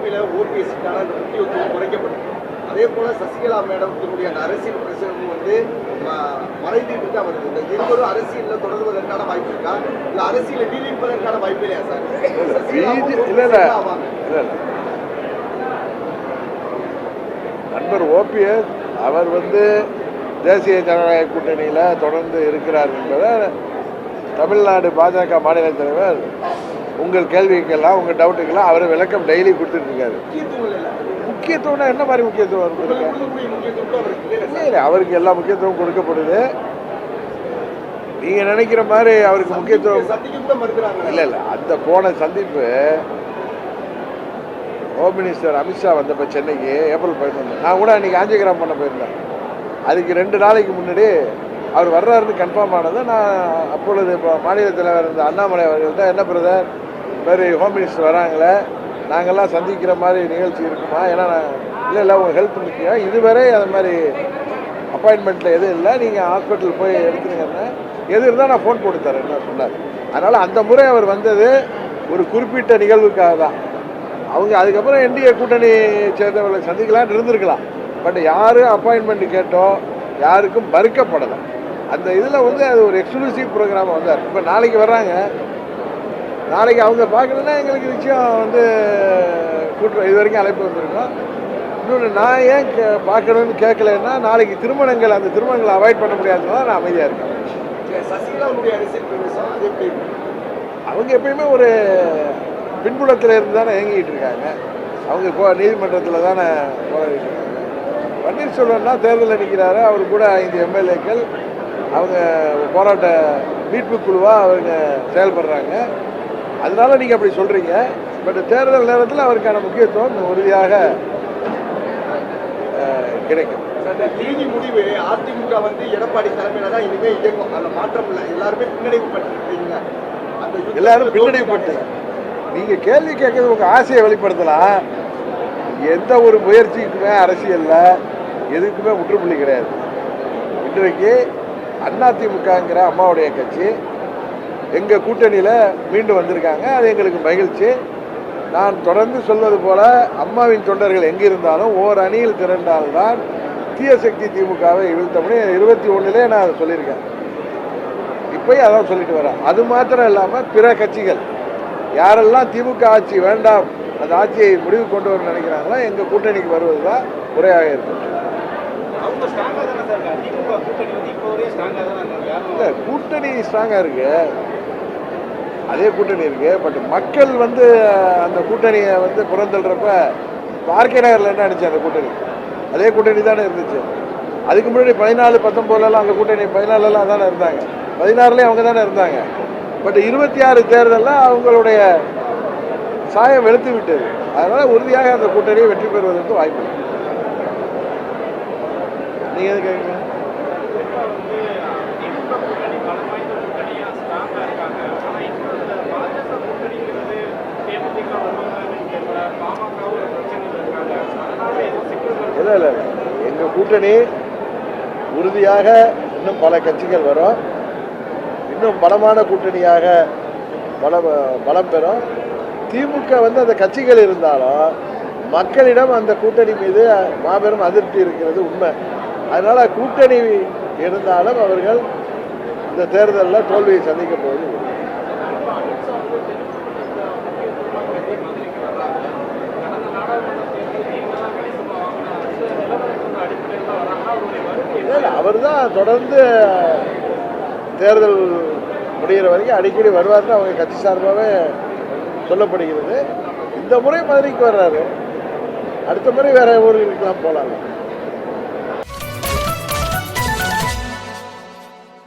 பிஜேபியில் ஓபிஎஸ்க்கான முக்கியத்துவம் குறைக்கப்பட்டது. அதே போல சசிகலா மேடத்தினுடைய அந்த அரசியல் பிரச்சனையும் வந்து மறைந்துட்டு தான் வருது. இந்த இருவரும் அரசியலில் தொடர்வதற்கான வாய்ப்பு இருக்கா, இல்லை அரசியலை நீடிப்பதற்கான வாய்ப்பு இல்லையா சார்? நண்பர் ஓபிஎஸ் அவர் வந்து தேசிய ஜனநாயக கூட்டணியில் தொடர்ந்து இருக்கிறார் என்பதை தமிழ்நாடு பாஜக மாநில தலைவர் உங்கள் கேள்விக்கெல்லாம் உங்கள் டவுட்டுக்கெல்லாம் அவர் விளக்கம் டெய்லி கொடுத்துட்டு இருக்காரு. முக்கியத்துவம்னா என்ன மாதிரி முக்கியத்துவம் இல்லை, அவருக்கு எல்லா முக்கியத்துவம் கொடுக்கப்படுது. நீங்க நினைக்கிற மாதிரி அவருக்கு முக்கியத்துவம் இல்லை இல்லை. அந்த போன சந்திப்பு ஹோம் மினிஸ்டர் அமித்ஷா வந்தப்ப சென்னைக்கு ஏப்ரல் 11, நான் கூட அன்றைக்கி ஆஞ்சிகிராம் பண்ண போயிருந்தேன். அதுக்கு 2 நாளைக்கு முன்னாடி அவர் வர்றாருன்னு கன்ஃபார்ம் ஆனது. நான் அப்பொழுது இப்போ மாநில தலைவர் இருந்த அண்ணாமலை அவர்கள்ட்ட, என்ன பிரதர் மாதிரி ஹோம் மினிஸ்டர் வராங்களே, நாங்கள்லாம் சந்திக்கிற மாதிரி நிகழ்ச்சி இருக்குமா? ஏன்னா இல்லை உங்கள் ஹெல்த் முக்கியம், இதுவரை அது மாதிரி அப்பாயின்மெண்ட்டில் எதுவும் இல்லை, நீங்கள் ஹாஸ்பிட்டல் போய் எடுத்துருங்கன்னா எது இருந்தால் நான் ஃபோன் போட்டு தரேன்னு சொன்னார். அதனால் அந்த முறை அவர் வந்தது ஒரு குறிப்பிட்ட நிகழ்வுக்காக தான். அவங்க அதுக்கப்புறம் என்டிஏ கூட்டணி சேர்ந்தவர்களை சந்திக்கலான்னு இருந்திருக்கலாம். பட் யாரும் அப்பாயின்மெண்ட் கேட்டோ யாருக்கும் மறுக்கப்படலை. அந்த இதில் வந்து அது ஒரு எக்ஸ்க்ளூசிவ் ப்ரோக்ராமாக வந்தார். இப்போ நாளைக்கு வர்றாங்க, நாளைக்கு அவங்க பார்க்கணுன்னா எங்களுக்கு நிச்சயம் வந்து கூட்டம் இது வரைக்கும் அழைப்பு வந்திருக்கோம். இன்னொன்று நான் ஏன் பார்க்கணுன்னு கேட்கலன்னா, நாளைக்கு திருமணங்கள், அந்த திருமணங்களை அவாய்ட் பண்ண முடியாதுனால நான் அமைதியாக இருக்கேன். சசிகலாவுடைய அரசியல் பிரவேசம் அது எப்படி? அவங்க எப்பயுமே ஒரு பின்புலத்தில் இருந்து தானே இயங்கிட்டு இருக்காங்க. அவங்க நீதிமன்றத்தில் தானே போராடிட்டு இருக்காங்க. பன்னீர்செல்வம்னா தேர்தலில் நிற்கிறாரு, அவர் கூட 5 எம்எல்ஏக்கள் அவங்க போராட்ட மீட்பு குழுவாக அவங்க செயல்படுறாங்க. அதனால நீங்கள் அப்படி சொல்கிறீங்க. பட் தேர்தல் நேரத்தில் அவருக்கான முக்கியத்துவம் உறுதியாக கிடைக்கும். நீதி முடிவு அதிமுக வந்து எடப்பாடி தலைமையில தான் இனிமேல் இயக்கும், அதில் மாற்றம் இல்லை. எல்லாருமே பின்னடைவுப்பட்டிருக்கீங்க, எல்லாரும் பின்னடைவுப்பட்டு நீங்கள் கேள்வி கேட்கறது உங்கள் ஆசையை வெளிப்படுத்தலாம். எந்த ஒரு முயற்சிக்குமே அரசியலில் எதுக்குமே முற்றுப்புள்ளி கிடையாது. இன்றைக்கு அதிமுகங்கிற அம்மாவுடைய கட்சி எங்கள் கூட்டணியில் மீண்டும் வந்திருக்காங்க. அது எங்களுக்கு மகிழ்ச்சி. நான் தொடர்ந்து சொல்வது போல, அம்மாவின் தொண்டர்கள் எங்கே இருந்தாலும் ஓர் அணியில் திரண்டால்தான் தீய சக்தி திமுகவை வீழ்த்த முடியும். 21 நான் அதை சொல்லியிருக்கேன். இப்போயும் அதான் சொல்லிட்டு வரேன். அது மாத்திரம் இல்லாமல் பிற கட்சிகள் யாரெல்லாம் திமுக ஆட்சி வேண்டாம், அந்த ஆட்சியை முடிவு கொண்டு வர நினைக்கிறாங்களோ எங்கள் கூட்டணிக்கு வருவது தான் முறையாக இருக்கும். இல்லை, கூட்டணி ஸ்ட்ராங்காக இருக்கு, அதே கூட்டணி இருக்கு. பட் மக்கள் வந்து அந்த கூட்டணியை வந்து புறந்தள்ளுறப்ப ஆர்கே நகரில் என்ன நினச்சி அந்த கூட்டணி அதே கூட்டணி தானே இருந்துச்சு. அதுக்கு முன்னாடி 14, 19 அந்த கூட்டணி 14 தானே இருந்தாங்க, 16 அவங்க தானே இருந்தாங்க. பட் 26 தேர்தலில் அவங்களுடைய சாயம் வெளுத்து விட்டது. அதனால் உறுதியாக அந்த கூட்டணியை வெற்றி பெறுவதற்கு வாய்ப்பு இல்லை. நீங்கள் எது கேட்குறீங்க? இல்லை இல்லை, எங்கள் கூட்டணி உறுதியாக இன்னும் பல கட்சிகள் வரும், இன்னும் பலமான கூட்டணியாக பலம் பெறும். திமுக வந்து அந்த கட்சிகள் இருந்தாலும் மக்களிடம் அந்த கூட்டணி மீது மாபெரும் அதிருப்தி இருக்கிறது உண்மை. அதனால் கூட்டணி இருந்தாலும் அவர்கள் இந்த தேர்தலில் தோல்வியை சந்திக்க போவது. அவர் தான் தொடர்ந்து தேர்தல் முடிகிற வரைக்கும் அடிக்கடி வருவார்னு அவங்க கட்சி சார்பாகவே சொல்லப்படுகிறது. இந்த முறை மதுரைக்கு வர்றாரு, அடுத்த முறை வேற ஊர்களுக்கெல்லாம் போகலாம்.